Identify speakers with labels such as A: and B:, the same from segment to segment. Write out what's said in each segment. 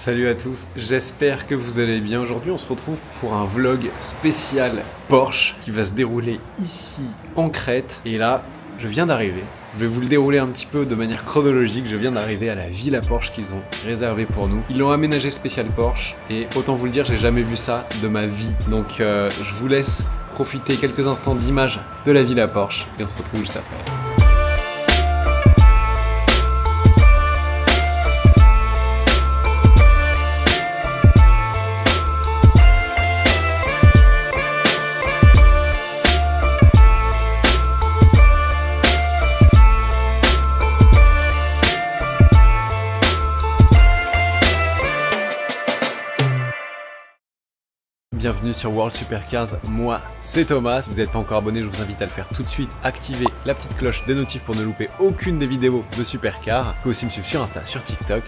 A: Salut à tous, j'espère que vous allez bien. Aujourd'hui on se retrouve pour un vlog spécial Porsche qui va se dérouler ici en Crète. Et là, je viens d'arriver. Je vais vous le dérouler un petit peu de manière chronologique. Je viens d'arriver à la villa Porsche qu'ils ont réservée pour nous. Ils l'ont aménagé spécial Porsche et autant vous le dire, j'ai jamais vu ça de ma vie. Donc je vous laisse profiter quelques instants d'images de la villa Porsche et on se retrouve juste après. Bienvenue sur World Supercars, moi c'est Thomas. Si vous n'êtes pas encore abonné, je vous invite à le faire tout de suite. Activez la petite cloche des notifs pour ne louper aucune des vidéos de Supercars. Vous pouvez aussi me suivre sur Insta, sur TikTok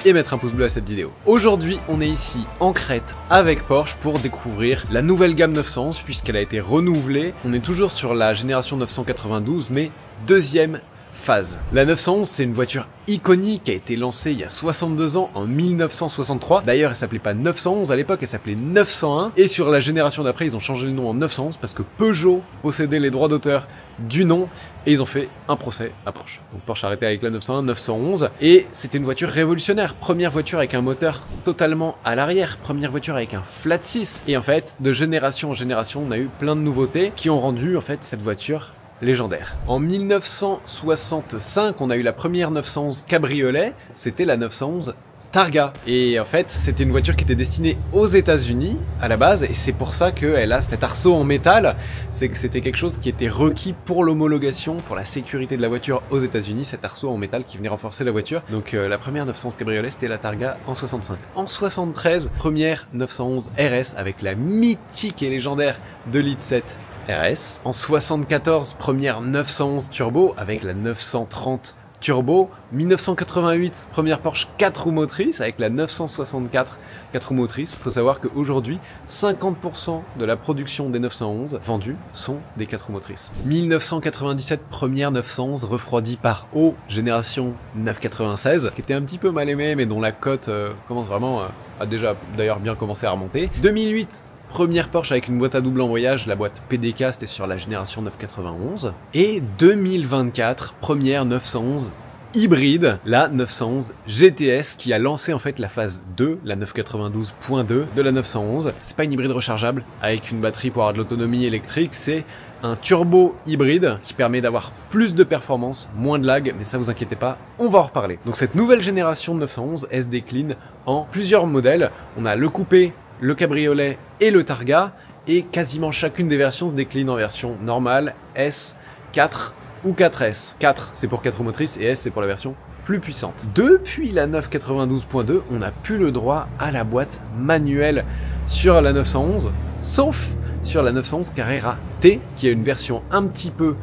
A: et mettre un pouce bleu à cette vidéo. Aujourd'hui, on est ici en Crète avec Porsche pour découvrir la nouvelle gamme 911 puisqu'elle a été renouvelée. On est toujours sur la génération 992 mais deuxième phase. La 911, c'est une voiture iconique qui a été lancée il y a 62 ans, en 1963. D'ailleurs, elle s'appelait pas 911 à l'époque, elle s'appelait 901. Et sur la génération d'après, ils ont changé le nom en 911 parce que Peugeot possédait les droits d'auteur du nom et ils ont fait un procès à Porsche. Donc Porsche a arrêté avec la 901, 911 et c'était une voiture révolutionnaire. Première voiture avec un moteur totalement à l'arrière, première voiture avec un flat 6. Et en fait, de génération en génération, on a eu plein de nouveautés qui ont rendu en fait cette voiture légendaire. En 1965, on a eu la première 911 cabriolet, c'était la 911 Targa. Et en fait, c'était une voiture qui était destinée aux États-Unis à la base, et c'est pour ça qu'elle a cet arceau en métal. C'est que c'était quelque chose qui était requis pour l'homologation, pour la sécurité de la voiture aux États-Unis, cet arceau en métal qui venait renforcer la voiture. Donc la première 911 cabriolet, c'était la Targa en 65. En 73, première 911 RS avec la mythique et légendaire 2,7 litres RS. En 74, première 911 turbo avec la 930 turbo. 1988, première Porsche 4 roues motrices avec la 964 4 roues motrices. Il faut savoir qu'aujourd'hui, 50% de la production des 911 vendues sont des 4 roues motrices. 1997, première 911 refroidie par eau, génération 996, qui était un petit peu mal aimée, mais dont la cote commence vraiment à déjà d'ailleurs bien commencé à remonter. 2008, première Porsche avec une boîte à double embrayage, la boîte PDK, c'était sur la génération 991. Et 2024, première 911 hybride, la 911 GTS qui a lancé en fait la phase 2, la 992.2 de la 911. C'est pas une hybride rechargeable avec une batterie pour avoir de l'autonomie électrique, c'est un turbo hybride qui permet d'avoir plus de performance, moins de lag, mais ça vous inquiétez pas, on va en reparler. Donc cette nouvelle génération de 911, elle se décline en plusieurs modèles. On a le coupé, le cabriolet et le Targa, et quasiment chacune des versions se décline en version normale, S, 4 ou 4S. 4 c'est pour 4 roues motrices et S c'est pour la version plus puissante. Depuis la 992.2, on n'a plus le droit à la boîte manuelle sur la 911, sauf sur la 911 Carrera T, qui est une version un petit peu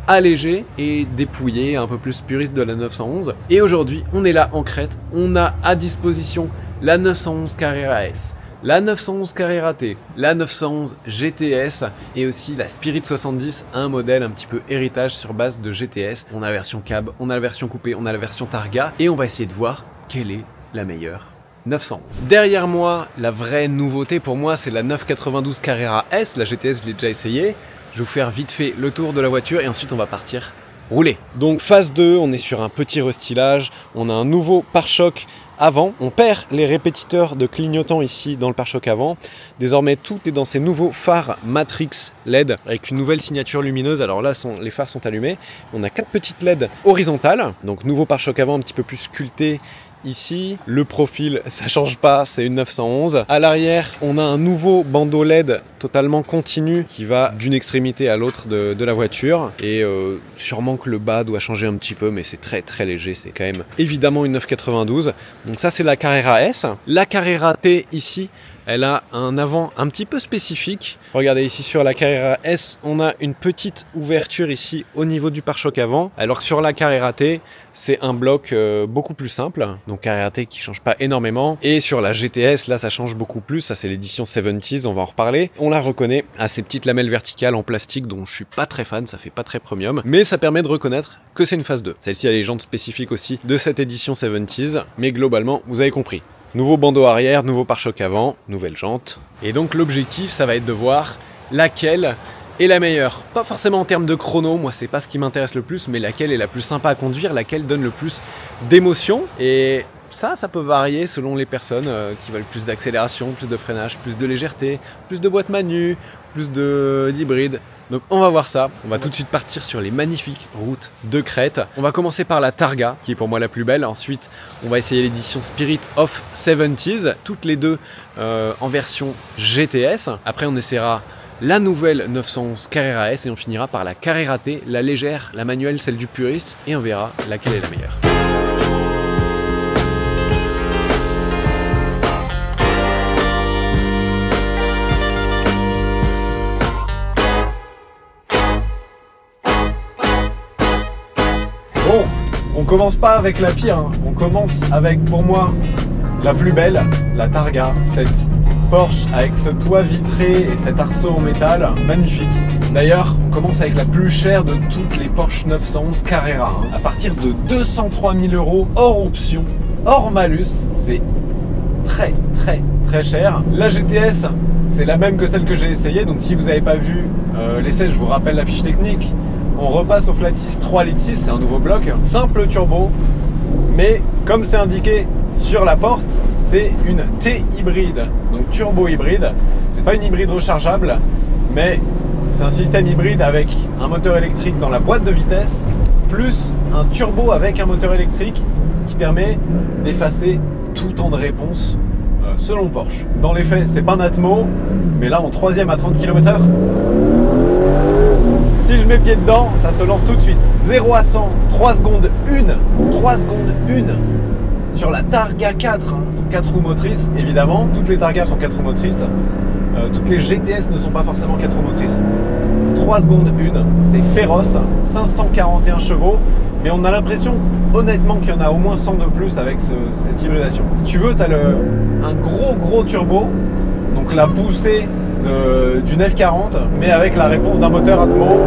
A: allégée et dépouillée, un peu plus puriste de la 911. Et aujourd'hui, on est là en Crète, on a à disposition la 911 Carrera S, la 911 Carrera T, la 911 GTS et aussi la Spirit 70, un modèle un petit peu héritage sur base de GTS. On a la version cab, on a la version coupée, on a la version Targa et on va essayer de voir quelle est la meilleure 911. Derrière moi, la vraie nouveauté pour moi, c'est la 992 Carrera S, la GTS je l'ai déjà essayé. Je vais vous faire vite fait le tour de la voiture et ensuite on va partir rouler. Donc phase 2, on est sur un petit restylage, on a un nouveau pare-choc avant, on perd les répétiteurs de clignotants ici dans le pare-choc avant. Désormais tout est dans ces nouveaux phares Matrix LED avec une nouvelle signature lumineuse. Alors là les phares sont allumés, on a 4 petites LED horizontales, donc nouveau pare-choc avant un petit peu plus sculpté. Ici, le profil, ça change pas, c'est une 911. À l'arrière, on a un nouveau bandeau LED totalement continu qui va d'une extrémité à l'autre de la voiture. Et sûrement que le bas doit changer un petit peu, mais c'est très très léger. C'est quand même évidemment une 992. Donc ça, c'est la Carrera S. La Carrera T ici, elle a un avant un petit peu spécifique. Regardez ici sur la Carrera S, on a une petite ouverture ici au niveau du pare-choc avant, alors que sur la Carrera T, c'est un bloc beaucoup plus simple. Donc Carrera T qui change pas énormément. Et sur la GTS, là ça change beaucoup plus, ça c'est l'édition 70s, on va en reparler. On la reconnaît à ces petites lamelles verticales en plastique dont je suis pas très fan, ça fait pas très premium. Mais ça permet de reconnaître que c'est une phase 2. Celle-ci a les jantes spécifiques aussi de cette édition 70s, mais globalement, vous avez compris. Nouveau bandeau arrière, nouveau pare-choc avant, nouvelle jante. Et donc l'objectif, ça va être de voir laquelle est la meilleure. Pas forcément en termes de chrono, moi c'est pas ce qui m'intéresse le plus, mais laquelle est la plus sympa à conduire, laquelle donne le plus d'émotion. Et ça peut varier selon les personnes qui veulent plus d'accélération, plus de freinage, plus de légèreté, plus de boîte manu, plus d'hybride. Donc on va voir ça, on va tout de suite partir sur les magnifiques routes de Crète. On va commencer par la Targa, qui est pour moi la plus belle. Ensuite, on va essayer l'édition Spirit of 70s, toutes les deux en version GTS. Après, on essaiera la nouvelle 911 Carrera S et on finira par la Carrera T, la légère, la manuelle, celle du puriste. Et on verra laquelle est la meilleure.
B: Bon, on commence pas avec la pire, hein. On commence avec, pour moi, la plus belle, la Targa, cette Porsche avec ce toit vitré et cet arceau en métal, magnifique. D'ailleurs, on commence avec la plus chère de toutes les Porsche 911 Carrera, hein. À partir de 203 000 € hors option, hors malus, c'est très cher. La GTS, c'est la même que celle que j'ai essayée, donc si vous n'avez pas vu l'essai, je vous rappelle la fiche technique. On repasse au flat 6 3,6 litres, c'est un nouveau bloc, simple turbo, mais comme c'est indiqué sur la porte, c'est une T hybride, donc turbo hybride. C'est pas une hybride rechargeable, mais c'est un système hybride avec un moteur électrique dans la boîte de vitesse, plus un turbo avec un moteur électrique qui permet d'effacer tout temps de réponse selon Porsche. Dans les faits, c'est pas un Atmo, mais là en 3e à 30 km/h. Si je mets pied dedans, ça se lance tout de suite. 0 à 100, 3 secondes 1. 3 secondes 1. Sur la Targa 4, hein, donc 4 roues motrices, évidemment. Toutes les Targas sont 4 roues motrices. Toutes les GTS ne sont pas forcément 4 roues motrices. 3 secondes 1, c'est féroce. 541 chevaux. Mais on a l'impression, honnêtement, qu'il y en a au moins 100 de plus avec cette hybridation. Si tu veux, tu as un gros turbo. Donc la poussée d'une F40, mais avec la réponse d'un moteur Atmo.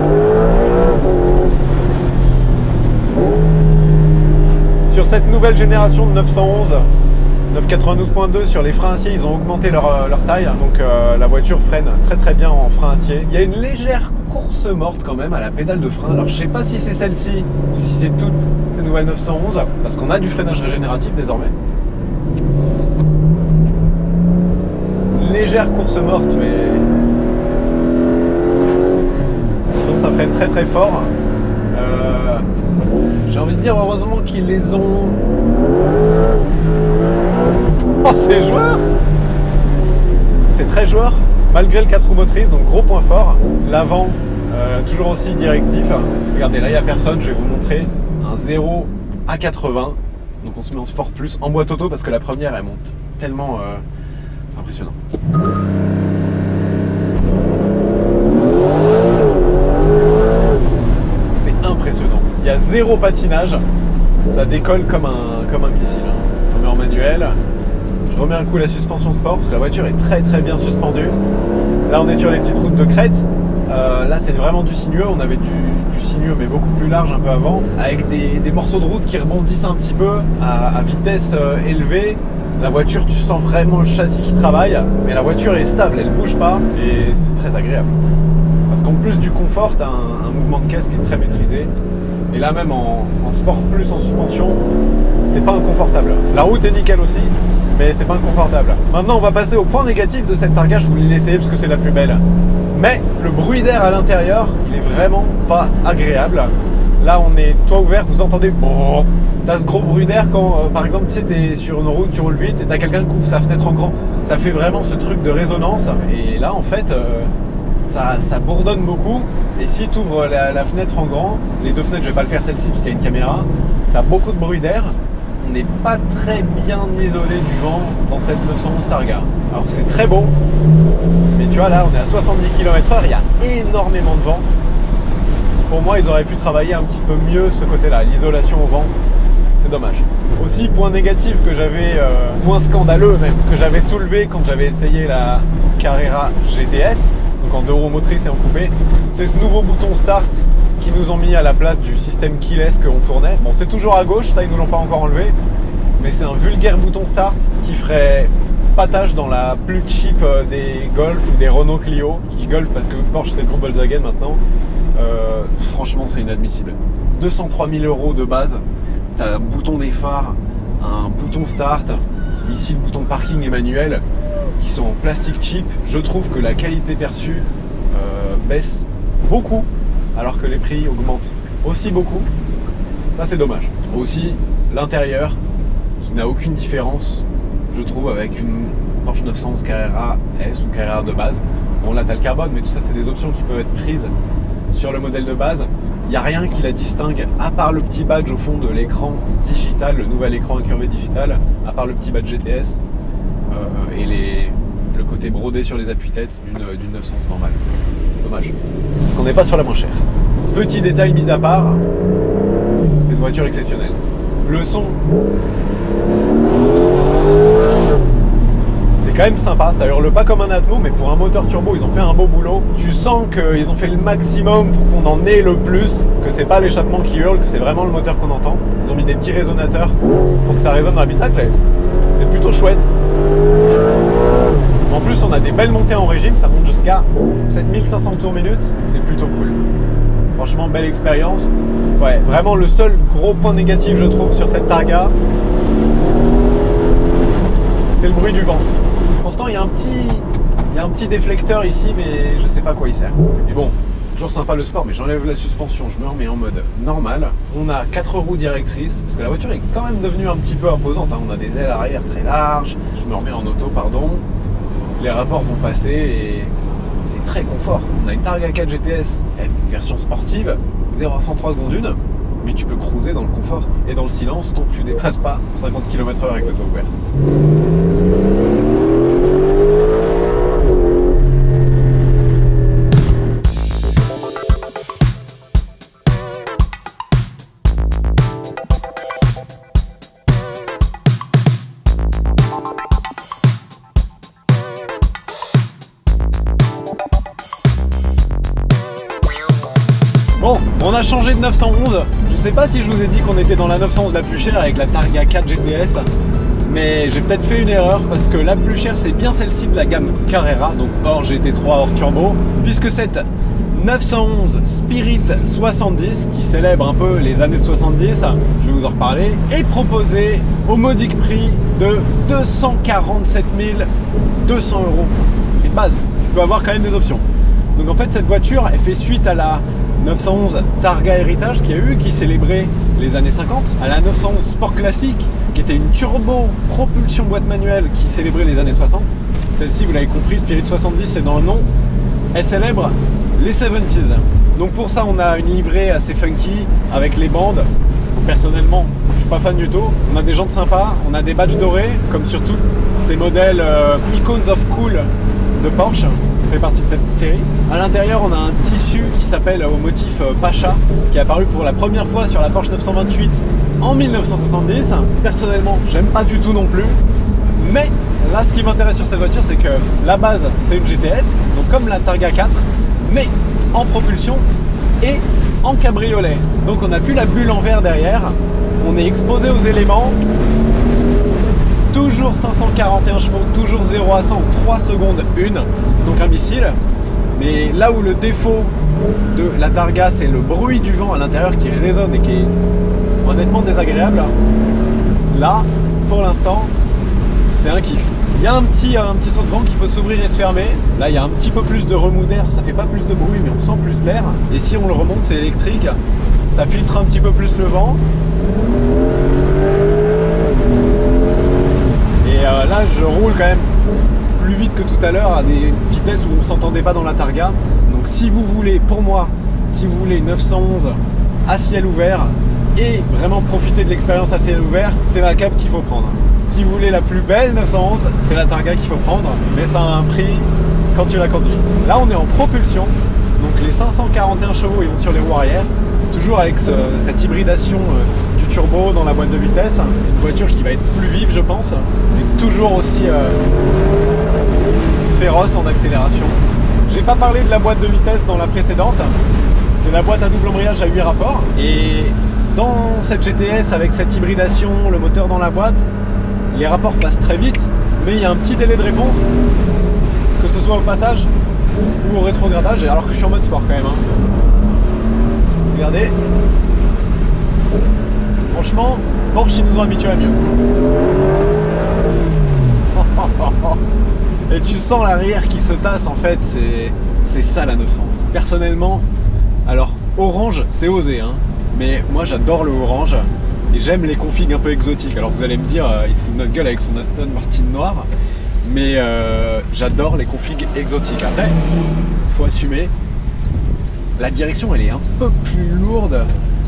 B: Sur cette nouvelle génération de 911, 992.2, sur les freins acier, ils ont augmenté leur taille, donc la voiture freine très bien en frein acier. Il y a une légère course morte quand même à la pédale de frein. Alors je sais pas si c'est celle-ci ou si c'est toutes ces nouvelles 911, parce qu'on a du freinage régénératif désormais. Légère course morte, mais sinon ça freine très fort. J'ai envie de dire heureusement qu'ils les ont. Oh, c'est joueur. C'est très joueur malgré le 4 roues motrices, donc gros point fort. L'avant toujours aussi directif. Regardez, là il n'y a personne, je vais vous montrer un 0 à 80. Donc on se met en sport plus en boîte auto parce que la première elle monte tellement. C'est impressionnant. C'est impressionnant. Il y a 0 patinage. Ça décolle comme un missile. Ça met en manuel. Je remets un coup la suspension sport parce que la voiture est très bien suspendue. Là on est sur les petites routes de Crète. Là c'est vraiment du sinueux. On avait du sinueux mais beaucoup plus large un peu avant. Avec des morceaux de route qui rebondissent un petit peu à vitesse élevée. La voiture, tu sens vraiment le châssis qui travaille, mais la voiture est stable, elle bouge pas et c'est très agréable. Parce qu'en plus du confort, tu as un mouvement de caisse qui est très maîtrisé. Et là même en sport plus en suspension, c'est pas inconfortable. La route est nickel aussi, mais c'est pas inconfortable. Maintenant on va passer au point négatif de cette Targa, je voulais l'essayer parce que c'est la plus belle. Mais le bruit d'air à l'intérieur, il est vraiment pas agréable. Là on est toit ouvert, vous entendez bon. T'as ce gros bruit d'air quand par exemple tu sais t'es sur une route, tu roules vite et t'as quelqu'un qui ouvre sa fenêtre en grand. Ça fait vraiment ce truc de résonance et là en fait ça bourdonne beaucoup. Et si tu ouvres la fenêtre en grand, les deux fenêtres, je vais pas le faire celle-ci parce qu'il y a une caméra, t'as beaucoup de bruit d'air. On n'est pas très bien isolé du vent dans cette 911 Targa. Alors c'est très beau, mais tu vois là on est à 70 km/h, il y a énormément de vent. Pour moi, ils auraient pu travailler un petit peu mieux ce côté-là, l'isolation au vent, c'est dommage. Aussi, point négatif que j'avais, point scandaleux même, que j'avais soulevé quand j'avais essayé la Carrera GTS, donc en 2 roues motrices et en coupé, c'est ce nouveau bouton Start qui nous ont mis à la place du système keyless qu'on tournait. Bon, c'est toujours à gauche, ça ils nous l'ont pas encore enlevé, mais c'est un vulgaire bouton start qui ferait pas tâche dans la plus cheap des Golf ou des Renault Clio. Je dis Golf parce que Porsche c'est le groupe Volkswagen maintenant. Franchement c'est inadmissible. 203 000 € de base, t'as un bouton des phares, un bouton start, ici le bouton de parking et manuel qui sont en plastique cheap. Je trouve que la qualité perçue baisse beaucoup alors que les prix augmentent aussi beaucoup. Ça c'est dommage. Aussi l'intérieur qui n'a aucune différence je trouve avec une Porsche 911 Carrera S ou Carrera de base. Bon là t'as le carbone mais tout ça c'est des options qui peuvent être prises sur le modèle de base. Il n'y a rien qui la distingue à part le petit badge au fond de l'écran digital, le nouvel écran incurvé digital, à part le petit badge GTS et le côté brodé sur les appuis-têtes d'une 911 normale. Dommage. Parce qu'on n'est pas sur la moins chère. Petit détail mis à part, c'est une voiture exceptionnelle. Le son, c'est quand même sympa, ça hurle pas comme un Atmo, mais pour un moteur turbo, ils ont fait un beau boulot. Tu sens qu'ils ont fait le maximum pour qu'on en ait le plus, que c'est pas l'échappement qui hurle, que c'est vraiment le moteur qu'on entend. Ils ont mis des petits résonateurs pour que ça résonne dans l'habitacle. C'est plutôt chouette. En plus, on a des belles montées en régime, ça monte jusqu'à 7500 tours minute, c'est plutôt cool. Franchement, belle expérience. Ouais, vraiment le seul gros point négatif, je trouve, sur cette Targa, c'est le bruit du vent. Pourtant, il y a un petit déflecteur ici, mais je sais pas à quoi il sert. Mais bon, c'est toujours sympa le sport, mais j'enlève la suspension, je me remets en mode normal. On a 4 roues directrices, parce que la voiture est quand même devenue un petit peu imposante. Hein. On a des ailes arrière très larges. Je me remets en auto, pardon. Les rapports vont passer et c'est très confort. On a une Targa 4 GTS, une version sportive, 0 à 103 secondes 1, mais tu peux cruiser dans le confort et dans le silence tant que tu dépasses pas 50 km/h avec le toit ouvert. Bon, on a changé de 911. Je sais pas si je vous ai dit qu'on était dans la 911 la plus chère avec la Targa 4 GTS, mais j'ai peut-être fait une erreur parce que la plus chère c'est bien celle-ci de la gamme Carrera, donc hors GT3, hors turbo, puisque cette 911 Spirit 70 qui célèbre un peu les années 70, je vais vous en reparler, est proposée au modique prix de 247 200 €. Et de base, tu peux avoir quand même des options. Donc en fait cette voiture elle fait suite à la 911 Targa Heritage qu'il y a eu, qui célébrait les années 50, à la 911 Sport Classique qui était une turbo propulsion boîte manuelle qui célébrait les années 60. Celle-ci, vous l'avez compris, Spirit 70 c'est dans le nom, elle célèbre les 70s. Donc pour ça on a une livrée assez funky avec les bandes. Personnellement je suis pas fan du tout. On a des jantes sympas, on a des badges dorés comme sur tous ces modèles Icons of Cool de Porsche, fait partie de cette série. À l'intérieur, on a un tissu qui s'appelle au motif Pacha, qui est apparu pour la première fois sur la Porsche 928 en 1970. Personnellement, j'aime pas du tout non plus. Mais là, ce qui m'intéresse sur cette voiture, c'est que la base, c'est une GTS, donc comme la Targa 4, mais en propulsion et en cabriolet. Donc on n'a plus la bulle en verre derrière. On est exposé aux éléments. Toujours 541 chevaux, toujours 0 à 100 en 3 secondes 1, donc un missile. Mais là où le défaut de la Targa, c'est le bruit du vent à l'intérieur qui résonne et qui est honnêtement désagréable, là, pour l'instant, c'est un kiff. Il y a un petit saut de vent qui peut s'ouvrir et se fermer. Là, il y a un petit peu plus de remous d'air, ça fait pas plus de bruit, mais on sent plus l'air. Et si on le remonte, c'est électrique, ça filtre un petit peu plus le vent. Là, je roule quand même plus vite que tout à l'heure à des vitesses où on ne s'entendait pas dans la Targa. Donc si vous voulez, pour moi, si vous voulez 911 à ciel ouvert et vraiment profiter de l'expérience à ciel ouvert, c'est la cab qu'il faut prendre. Si vous voulez la plus belle 911, c'est la Targa qu'il faut prendre, mais ça a un prix quand tu la conduis. Là, on est en propulsion, donc les 541 chevaux ils vont sur les roues arrière, toujours avec cette hybridation du turbo dans la boîte de vitesse, une voiture qui va être plus vive je pense, mais toujours aussi féroce en accélération. J'ai pas parlé de la boîte de vitesse dans la précédente, C'est la boîte à double embrayage à 8 rapports. Et dans cette GTS, avec cette hybridation, le moteur dans la boîte, les rapports passent très vite, mais il y a un petit délai de réponse, que ce soit au passage ou au rétrogradage, alors que je suis en mode sport quand même. Hein. Regardez. Franchement, Porsche, ils nous ont habitués à mieux. Et tu sens l'arrière qui se tasse, en fait, c'est ça la 911. Personnellement, alors orange, c'est osé, hein, mais moi j'adore le orange et j'aime les configs un peu exotiques. Alors vous allez me dire, il se fout de notre gueule avec son Aston Martin noir, mais j'adore les configs exotiques. Après, il faut assumer, la direction elle est un peu plus lourde,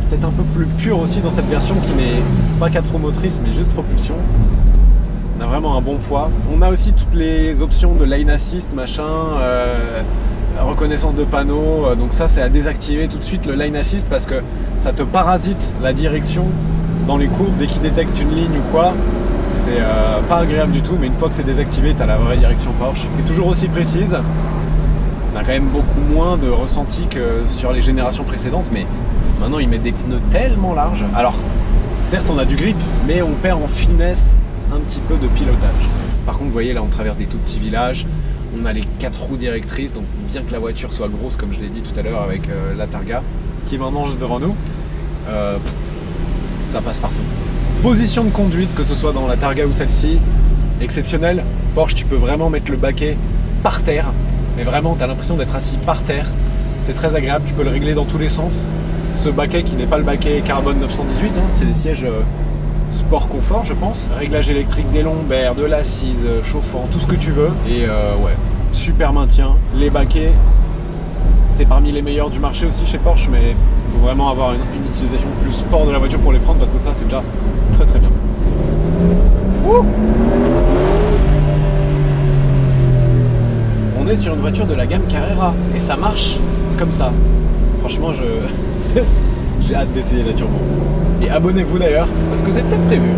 B: peut-être un peu plus pure aussi dans cette version qui n'est pas 4 roues motrices mais juste propulsion. On a vraiment un bon poids. On a aussi toutes les options de lane assist, machin, reconnaissance de panneaux. Donc ça, c'est à désactiver tout de suite le lane assist parce que ça te parasite la direction dans les courbes dès qu'il détecte une ligne ou quoi. C'est pas agréable du tout, mais une fois que c'est désactivé, tu as la vraie direction Porsche qui est toujours aussi précise. On a quand même beaucoup moins de ressenti que sur les générations précédentes, mais maintenant il met des pneus tellement larges. Alors, certes, on a du grip, mais on perd en finesse un petit peu de pilotage. Par contre, vous voyez, là, on traverse des tout petits villages. On a les 4 roues directrices, donc bien que la voiture soit grosse, comme je l'ai dit tout à l'heure avec la Targa, qui est maintenant juste devant nous, ça passe partout. Position de conduite, que ce soit dans la Targa ou celle-ci, exceptionnelle. Porsche, tu peux vraiment mettre le baquet par terre, mais vraiment, tu as l'impression d'être assis par terre. C'est très agréable, tu peux le régler dans tous les sens. Ce baquet qui n'est pas le baquet carbone 918, hein, c'est des sièges sport confort, je pense. Réglage électrique des lombaires, de l'assise, chauffant, tout ce que tu veux. Et ouais, super maintien. Les baquets, c'est parmi les meilleurs du marché aussi chez Porsche, mais il faut vraiment avoir une utilisation plus sport de la voiture pour les prendre parce que ça, c'est déjà très très bien. Ouh, on est sur une voiture de la gamme Carrera et ça marche comme ça. Franchement, j'ai hâte d'essayer la turbo. Et abonnez-vous d'ailleurs, parce que c'est peut-être prévu.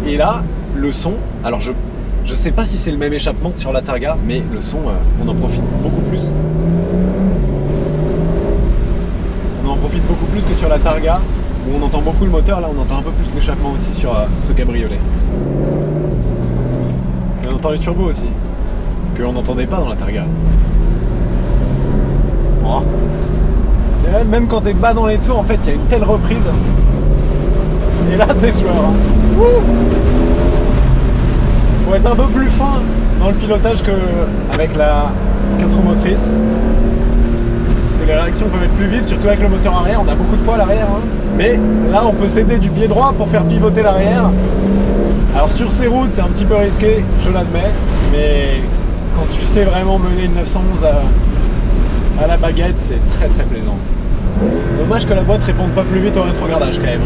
B: Et là, le son, alors je sais pas si c'est le même échappement que sur la Targa, mais le son, on en profite beaucoup plus. On en profite beaucoup plus que sur la Targa, où on entend beaucoup le moteur. Là, on entend un peu plus l'échappement aussi sur ce cabriolet. Et on entend les turbos aussi, qu'on n'entendait pas dans la Targa. Oh. Et même quand t'es bas dans les tours, en fait, il y a une telle reprise. Et là, c'est joueur. Hein. Faut être un peu plus fin dans le pilotage qu'avec la 4 roues motrices. Parce que les réactions peuvent être plus vives, surtout avec le moteur arrière. On a beaucoup de poids à l'arrière. Hein. Mais là, on peut s'aider du pied droit pour faire pivoter l'arrière. Alors sur ces routes, c'est un petit peu risqué, je l'admets. Mais quand tu sais vraiment mener une 911 à la baguette, c'est très très plaisant. Dommage que la boîte réponde pas plus vite au rétrogradage quand même.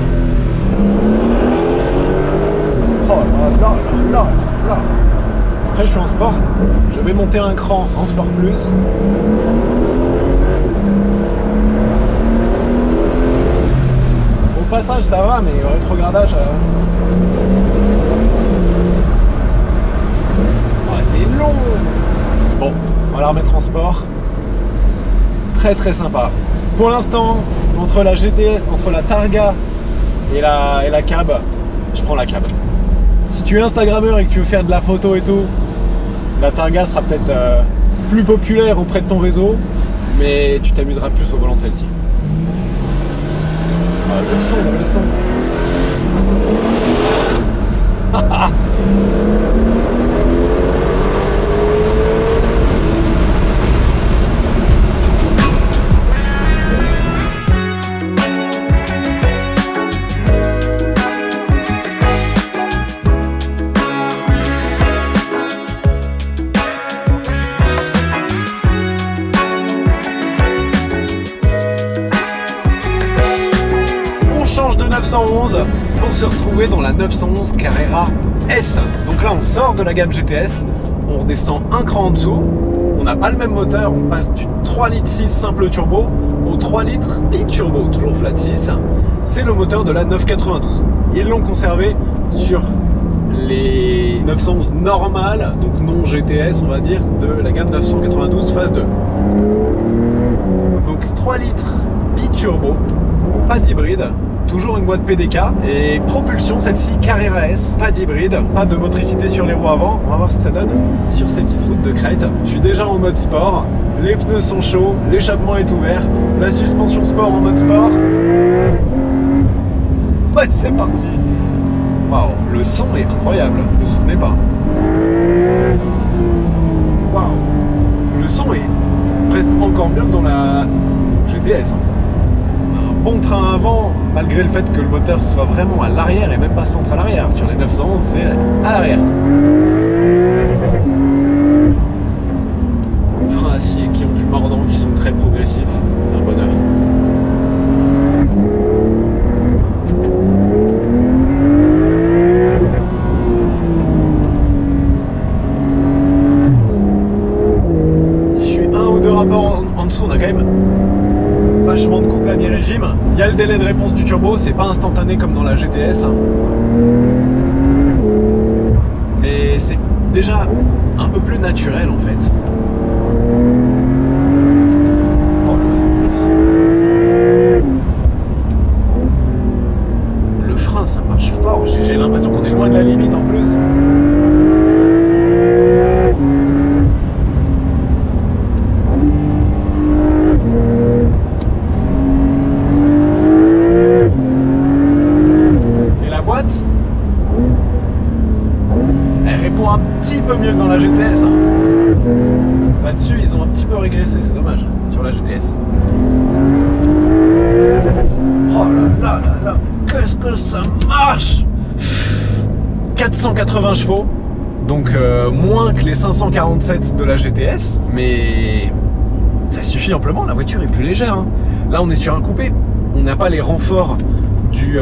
B: Oh là là là là. Après je suis en sport, je vais monter un cran en sport plus. Au passage ça va, mais au rétrogradage... Ouais, c'est long. Bon, on va la remettre en sport. Très très sympa. Pour l'instant, entre la GTS, entre la Targa et la cab, je prends la cab. Si tu es Instagrammeur et que tu veux faire de la photo et tout, la Targa sera peut-être plus populaire auprès de ton réseau, mais tu t'amuseras plus au volant de celle-ci. Ah, le son. Pour se retrouver dans la 911 Carrera S. Donc là on sort de la gamme GTS, on redescend un cran en dessous, on n'a pas le même moteur, on passe du 3,6 litres simple turbo au 3 litres bi-turbo, toujours flat 6. C'est le moteur de la 992. Ils l'ont conservé sur les 911 normales, donc non GTS on va dire, de la gamme 992 phase 2. Donc 3 litres biturbo, pas d'hybride, toujours une boîte PDK et propulsion celle-ci Carrera S, pas d'hybride, pas de motricité sur les roues avant. On va voir ce que ça donne sur ces petites routes de crête. Je suis déjà en mode sport, les pneus sont chauds, l'échappement est ouvert, la suspension sport en mode sport. Ouais, c'est parti. Waouh, le son est incroyable, ne vous souvenez pas. Waouh, le son est presque encore mieux que dans la GTS. On a un bon train avant, malgré le fait que le moteur soit vraiment à l'arrière et même pas centre à l'arrière. Sur les 911, c'est à l'arrière. Freins acier qui ont du mordant, qui sont très progressifs, c'est un bonheur. En dessous, on a quand même vachement de couple à mi-régime. Il y a le délai de réponse du turbo, c'est pas instantané comme dans la GTS. Mais c'est déjà un peu plus naturel en fait. Oh, le frein, ça marche fort. J'ai l'impression qu'on est loin de la limite en plus. Un petit peu mieux que dans la GTS. Là-dessus, ils ont un petit peu régressé, c'est dommage, sur la GTS. Oh là là là là, mais qu'est-ce que ça marche! 480 chevaux, donc moins que les 547 de la GTS, mais ça suffit amplement, la voiture est plus légère. Hein. Là, on est sur un coupé, on n'a pas les renforts du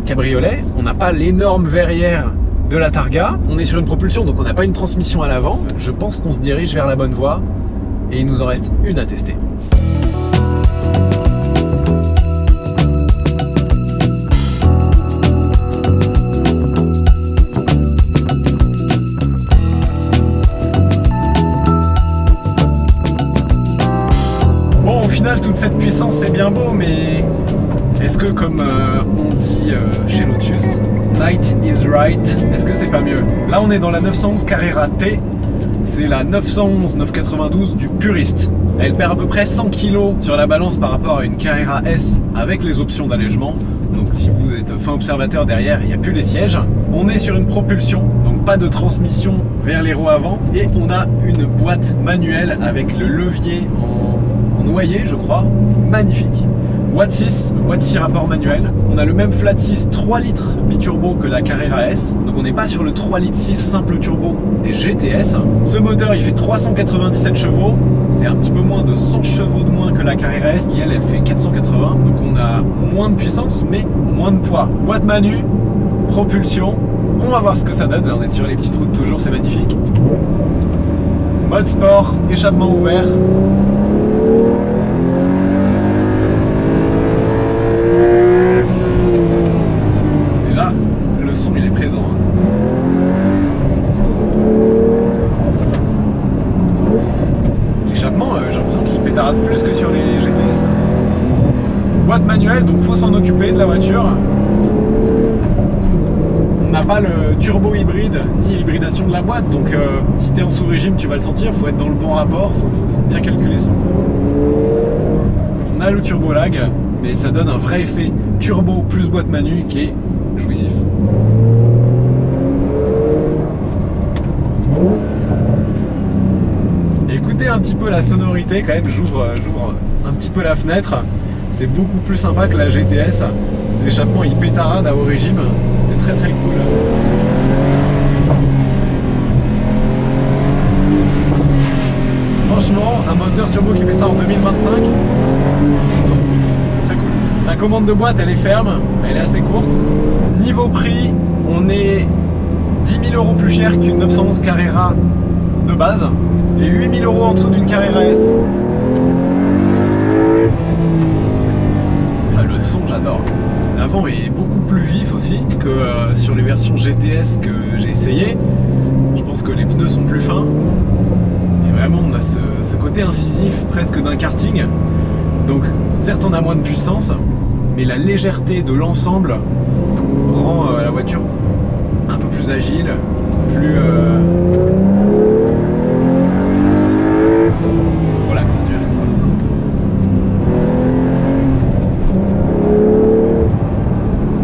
B: cabriolet, on n'a pas l'énorme verrière de la Targa, on est sur une propulsion donc on n'a pas une transmission à l'avant. Je pense qu'on se dirige vers la bonne voie et il nous en reste une à tester. Bon, au final toute cette puissance c'est bien beau, mais est-ce que comme on dit chez Lotus, Night is right, est-ce que c'est pas mieux? Là on est dans la 911 Carrera T, c'est la 911 992 du puriste. Elle perd à peu près 100 kg sur la balance par rapport à une Carrera S avec les options d'allègement. Donc si vous êtes fin observateur derrière, il n'y a plus les sièges. On est sur une propulsion, donc pas de transmission vers les roues avant. Et on a une boîte manuelle avec le levier en noyer je crois, magnifique. Watt 6 rapport manuel. On a le même flat 6 3 litres biturbo que la Carrera S. Donc on n'est pas sur le 3 litres 6 simple turbo des GTS. Ce moteur il fait 397 chevaux. C'est un petit peu moins de 100 chevaux de moins que la Carrera S qui elle fait 480. Donc on a moins de puissance mais moins de poids. Boîte manu, propulsion. On va voir ce que ça donne. Là on est sur les petites routes toujours, c'est magnifique. Mode sport, échappement ouvert. Il est présent. L'échappement, j'ai l'impression qu'il pétarade plus que sur les GTS. Boîte manuelle, donc faut s'en occuper de la voiture. On n'a pas le turbo hybride ni l'hybridation de la boîte, donc si tu es en sous-régime, tu vas le sentir. Faut être dans le bon rapport, faut bien calculer son coût. On a le turbo lag, mais ça donne un vrai effet turbo plus boîte manu qui est jouissif. Écoutez un petit peu la sonorité quand même, j'ouvre un petit peu la fenêtre, c'est beaucoup plus sympa que la GTS, l'échappement il pétarade à haut régime, c'est très très cool. Franchement, un moteur turbo qui fait ça en 2025, c'est très cool. La commande de boîte elle est ferme, elle est assez courte. Niveau prix, on est 10 000 € plus cher qu'une 911 Carrera de base et 8 000 € en dessous d'une Carrera S. Enfin, le son j'adore. L'avant est beaucoup plus vif aussi que sur les versions GTS que j'ai essayé. Je pense que les pneus sont plus fins. Et vraiment on a ce côté incisif presque d'un karting. Donc certes on a moins de puissance, mais la légèreté de l'ensemble rend la voiture un peu plus agile, plus... faut la conduire quoi.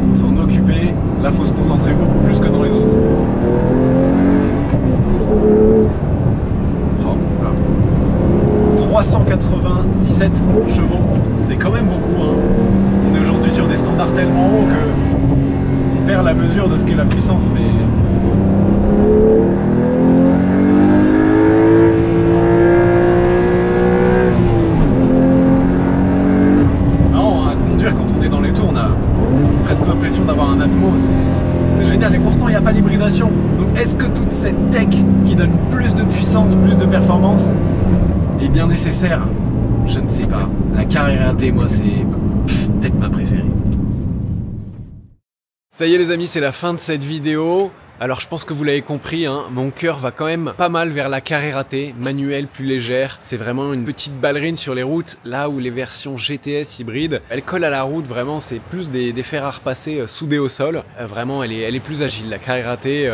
B: Faut s'en occuper, là faut se concentrer beaucoup plus que dans les autres. Oh, voilà. 397 chevaux, c'est quand même beaucoup hein. On est aujourd'hui sur des standards tellement hauts que on perd la mesure de ce qu'est la puissance, mais... C'est marrant, hein, à conduire quand on est dans les tours, on a presque l'impression d'avoir un Atmo, c'est génial, et pourtant il n'y a pas d'hybridation. Donc est-ce que toute cette tech qui donne plus de puissance, plus de performance est bien nécessaire? Je ne sais pas. La Carrera T, moi, c'est peut-être ma préférée.
A: Ça y est les amis, c'est la fin de cette vidéo. Alors je pense que vous l'avez compris, hein, mon cœur va quand même pas mal vers la Carrera T, manuelle, plus légère. C'est vraiment une petite ballerine sur les routes, là où les versions GTS hybrides, elles collent à la route, vraiment c'est plus des fers à repasser soudés au sol. Vraiment elle est plus agile, la Carrera T.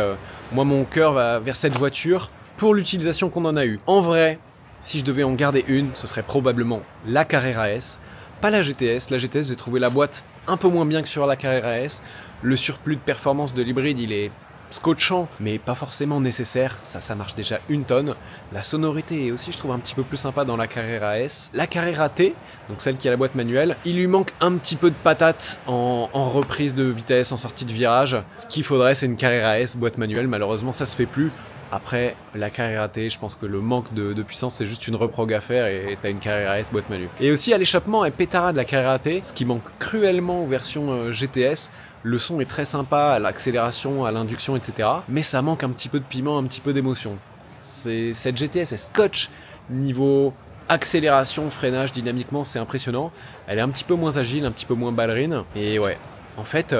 A: Moi mon cœur va vers cette voiture pour l'utilisation qu'on en a eu. En vrai, si je devais en garder une, ce serait probablement la Carrera S, pas la GTS. La GTS, j'ai trouvé la boîte un peu moins bien que sur la Carrera S. Le surplus de performance de l'hybride, il est scotchant, mais pas forcément nécessaire. Ça marche déjà une tonne. La sonorité est aussi, je trouve, un petit peu plus sympa dans la Carrera S. La Carrera T, donc celle qui a la boîte manuelle, il lui manque un petit peu de patate en reprise de vitesse, en sortie de virage. Ce qu'il faudrait, c'est une Carrera S boîte manuelle. Malheureusement, ça se fait plus. Après, la Carrera T, je pense que le manque de puissance, c'est juste une reprog à faire et t'as une Carrera S boîte manuelle. Et aussi à l'échappement, elle pétara de la Carrera T, ce qui manque cruellement aux versions GTS. Le son est très sympa, à l'accélération, à l'induction, etc. Mais ça manque un petit peu de piment, un petit peu d'émotion. Cette GTS, elle scotche niveau accélération, freinage, dynamiquement, c'est impressionnant. Elle est un petit peu moins agile, un petit peu moins ballerine. Et ouais, en fait...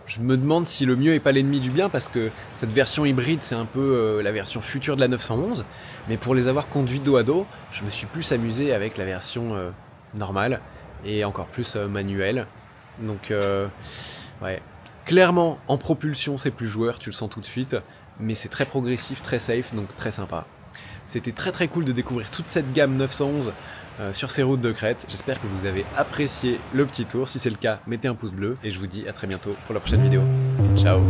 A: je me demande si le mieux est pas l'ennemi du bien, parce que cette version hybride c'est un peu la version future de la 911, mais pour les avoir conduites dos à dos, je me suis plus amusé avec la version normale et encore plus manuelle. Donc ouais, clairement en propulsion c'est plus joueur, tu le sens tout de suite, mais c'est très progressif, très safe, donc très sympa. C'était très cool de découvrir toute cette gamme 911 sur ces routes de crête. J'espère que vous avez apprécié le petit tour. Si c'est le cas, mettez un pouce bleu et je vous dis à très bientôt pour la prochaine vidéo. Ciao!